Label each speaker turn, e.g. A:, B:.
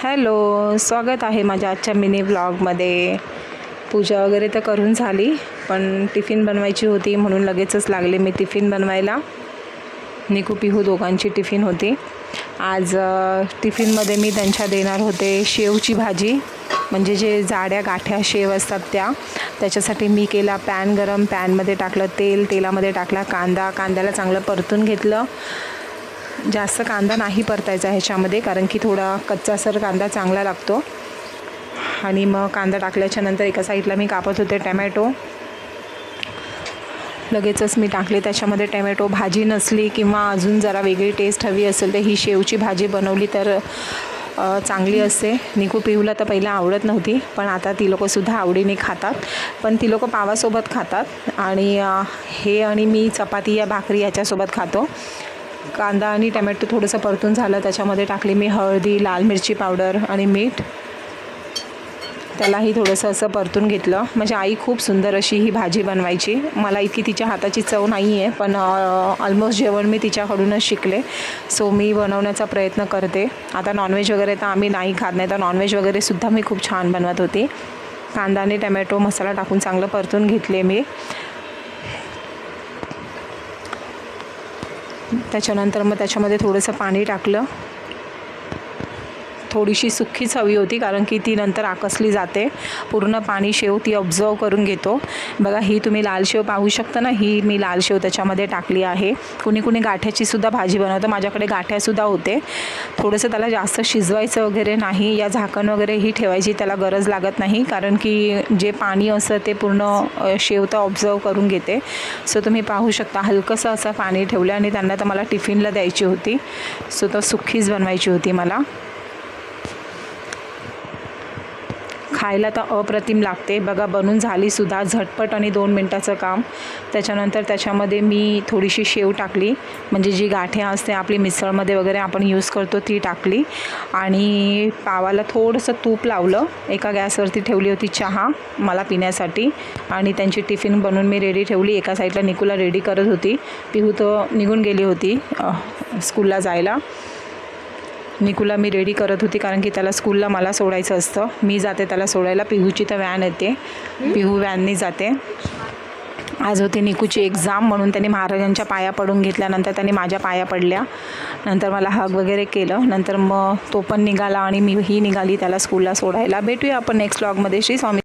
A: Hello, स्वागत आहे माझ्या आजच्या मिनी व्लॉगमध्ये. पूजा वगैरे तर करून झाली, पण टिफिन बनवायची होती म्हणून लगेचच लागले मी टिफिन बनवायला. निकू पिहू दोघांची टिफिन होती. आज टिफिनमध्ये मी त्यांच्या देणार होते शेवची भाजी, म्हणजे जे जाड्या गाठ्या शेव असतात त्याच्यासाठी मी केला पॅन गरम. पॅनमध्ये टाकलं तेल, तेलामध्ये टाकला कांदा. कांद्याला चांगलं परतून घेतलं. जास्त कांदा नाही परतायचा ह्याच्यामध्ये, कारण की थोडा कच्चासर कांदा चांगला लागतो. आणि मग कांदा टाकल्याच्या नंतर एका साईडला मी कापत होते टमॅटो. लगेचच मी टाकले त्याच्यामध्ये टमॅटो. भाजी नसली किंवा अजून जरा वेगळी टेस्ट हवी असेल तर ही शेवची भाजी बनवली तर चांगली असते. निकू पिहूला तर पहिला आवडत नव्हती, पण आता ती लोकंसुद्धा आवडीने खातात. पण ती लोकं पावासोबत खातात आणि हे आणि मी चपाती या भाकरी याच्यासोबत खातो. कांदा आणि टमॅटो थोडंसं परतून झालं, त्याच्यामध्ये टाकली मी हळदी, लाल मिरची पावडर आणि मीठ. त्यालाही थोडंसं असं परतून घेतलं. म्हणजे आई खूप सुंदर अशी ही भाजी बनवायची. मला इतकी तिच्या हाताची चव नाही आहे, पण ऑलमोस्ट जेवण मी तिच्याकडूनच शिकले. सो मी बनवण्याचा प्रयत्न करते. आता नॉनव्हेज वगैरे तर आम्ही नाही खात, नाही तर नॉनव्हेज वगैरेसुद्धा मी खूप छान बनवत होती. कांदा आणि टमॅटो मसाला टाकून चांगलं परतून घेतले मी. त्याच्यानंतर मग त्याच्यामध्ये थोडंसं पाणी टाकलं. थोडीशी सुक्कीच हवी होती, कारण की ती नंतर आकसली जाते. पूर्ण पाणी शेव ती ऑब्झर्व करून घेतो. बघा, ही तुम्ही लाल शेव पाहू शकता ना, ही मी लाल शेव त्याच्यामध्ये टाकली आहे. कुणी कुणी गाठ्याचीसुद्धा भाजी बनवतं. माझ्याकडे गाठ्यासुद्धा होते. थोडंसं त्याला जास्त शिजवायचं वगैरे नाही, या झाकण वगैरे ही ठेवायची त्याला गरज लागत नाही, कारण की जे पाणी असं ते पूर्ण शेव तर ऑब्झर्व करून घेते. सो तुम्ही पाहू शकता, हलकंसं असं पाणी ठेवलं आणि त्यांना तर मला टिफिनला द्यायची होती. सो तर सुक्कीच बनवायची होती मला. खायला तर अप्रतिम लागते. बघा, बनून झालीसुद्धा झटपट आणि 2 मिनटाचं काम. त्याच्यानंतर त्याच्यामध्ये मी थोडीशी शेव टाकली, म्हणजे जी गाठ्या असते आपली मिसळमध्ये वगैरे आपण यूज करतो ती टाकली. आणि पावाला थोडंसं तूप लावलं. एका गॅसवरती ठेवली होती चहा मला पिण्यासाठी, आणि त्यांची टिफिन बनवून मी रेडी ठेवली. एका साईडला निकूला रेडी करत होती. पिहू तर निघून गेली होती स्कूलला जायला. निकूला मी रेडी करत होती, कारण की त्याला स्कूलला मला सोडायचं असतं. मी जाते त्याला सोडायला. पिहूची तर व्हॅन येते, पिहू व्हॅननी जाते. आज होती निकूची एक्झाम, म्हणून त्यांनी महाराजांच्या पाया पडून घेतल्यानंतर त्यांनी माझ्या पाया पडल्या. नंतर मला हग वगैरे केलं. नंतर मग तो पण निघाला आणि मी ही निघाली त्याला स्कूलला सोडायला. भेटूया आपण नेक्स्ट व्लॉगमध्ये. श्री स्वामी.